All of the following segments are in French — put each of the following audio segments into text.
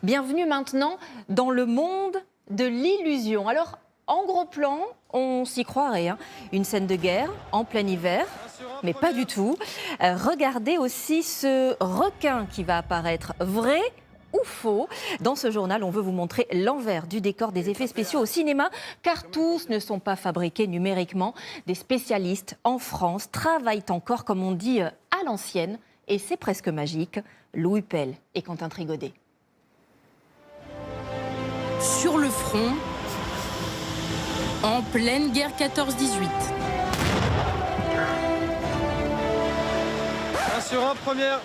Bienvenue maintenant dans le monde de l'illusion. Alors, en gros plan, on s'y croirait, hein. Une scène de guerre en plein hiver, mais pas du tout. Regardez aussi ce requin qui va apparaître, vrai ou faux. Dans ce journal, on veut vous montrer l'envers du décor des effets spéciaux au cinéma, car tous ne sont pas fabriqués numériquement. Des spécialistes en France travaillent encore, comme on dit, à l'ancienne, et c'est presque magique. Louis Pell et Quentin Trigodet. Sur le front, en pleine guerre 14-18. 1 sur 1, première.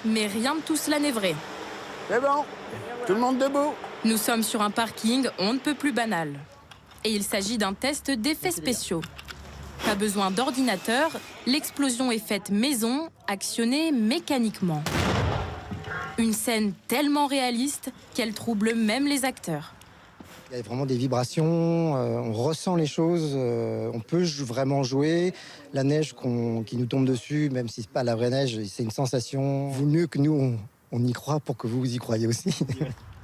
Mais rien de tout cela n'est vrai. C'est bon, tout le monde debout. Nous sommes sur un parking on ne peut plus banal. Et il s'agit d'un test d'effets spéciaux. Pas besoin d'ordinateur, l'explosion est faite maison, actionnée mécaniquement. Une scène tellement réaliste qu'elle trouble même les acteurs. Il y a vraiment des vibrations, on ressent les choses, on peut vraiment jouer. La neige qui nous tombe dessus, même si ce n'est pas la vraie neige, c'est une sensation. Il vaut mieux que nous, on y croit pour que vous y croyez aussi.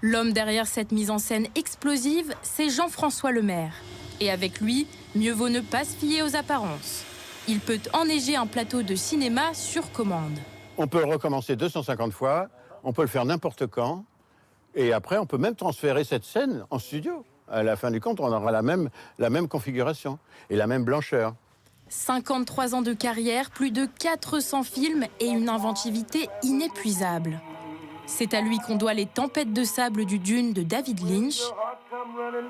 L'homme derrière cette mise en scène explosive, c'est Jean-François Lemaire. Et avec lui, mieux vaut ne pas se fier aux apparences. Il peut enneiger un plateau de cinéma sur commande. On peut le recommencer 250 fois, on peut le faire n'importe quand, et après on peut même transférer cette scène en studio. À la fin du compte, on aura la même configuration et la même blancheur. 53 ans de carrière, plus de 400 films et une inventivité inépuisable. C'est à lui qu'on doit les tempêtes de sable du Dune de David Lynch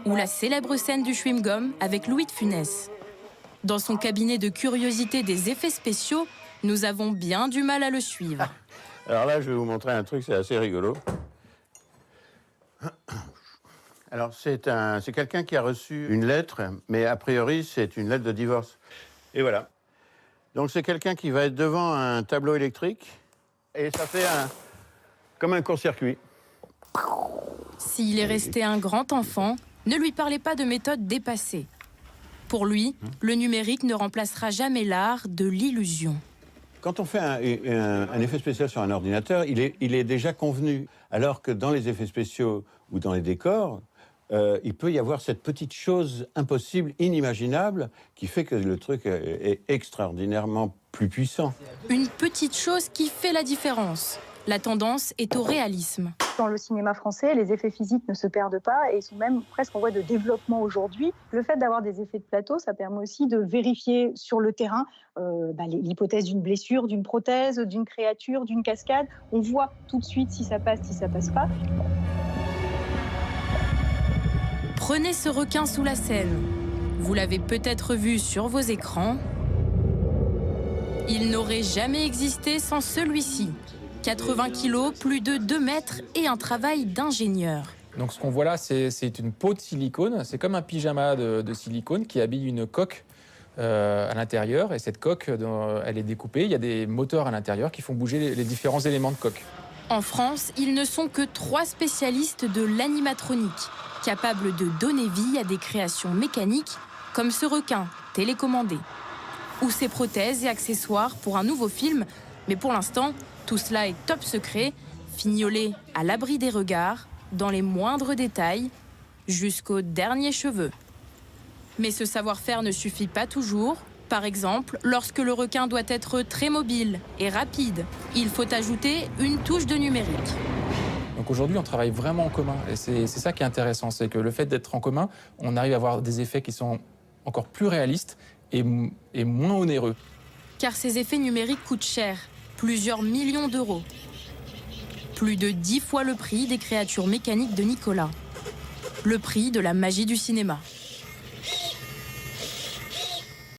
ou la célèbre scène du chewing-gum avec Louis de Funès. Dans son cabinet de curiosité des effets spéciaux, nous avons bien du mal à le suivre. Alors là, je vais vous montrer un truc, c'est assez rigolo. Alors, c'est quelqu'un qui a reçu une lettre, mais a priori, c'est une lettre de divorce. Et voilà. Donc, c'est quelqu'un qui va être devant un tableau électrique, et ça fait comme un court-circuit. S'il est resté un grand enfant, ne lui parlez pas de méthode dépassée. Pour lui, le numérique ne remplacera jamais l'art de l'illusion. Quand on fait un effet spécial sur un ordinateur, il est déjà convenu. Alors que dans les effets spéciaux ou dans les décors, il peut y avoir cette petite chose impossible, inimaginable, qui fait que le truc est extraordinairement plus puissant. Une petite chose qui fait la différence. La tendance est au réalisme. Dans le cinéma français, les effets physiques ne se perdent pas et ils sont même presque en voie de développement aujourd'hui. Le fait d'avoir des effets de plateau, ça permet aussi de vérifier sur le terrain l'hypothèse d'une blessure, d'une prothèse, d'une créature, d'une cascade. On voit tout de suite si ça passe pas. Prenez ce requin sous la Seine. Vous l'avez peut-être vu sur vos écrans. Il n'aurait jamais existé sans celui-ci. 80 kilos, plus de 2 mètres et un travail d'ingénieur. Donc ce qu'on voit là, c'est une peau de silicone. C'est comme un pyjama de silicone qui habille une coque à l'intérieur. Et cette coque, elle est découpée. Il y a des moteurs à l'intérieur qui font bouger les différents éléments de coque. En France, ils ne sont que 3 spécialistes de l'animatronique, capables de donner vie à des créations mécaniques comme ce requin télécommandé. Ou ces prothèses et accessoires pour un nouveau film. Mais pour l'instant, tout cela est top secret, fignolé à l'abri des regards, dans les moindres détails, jusqu'aux derniers cheveux. Mais ce savoir-faire ne suffit pas toujours. Par exemple, lorsque le requin doit être très mobile et rapide, il faut ajouter une touche de numérique. Donc aujourd'hui, on travaille vraiment en commun. Et c'est ça qui est intéressant, c'est que le fait d'être en commun, on arrive à avoir des effets qui sont encore plus réalistes et moins onéreux. Car ces effets numériques coûtent cher. Plusieurs millions d'euros. Plus de 10 fois le prix des créatures mécaniques de Nicolas. Le prix de la magie du cinéma.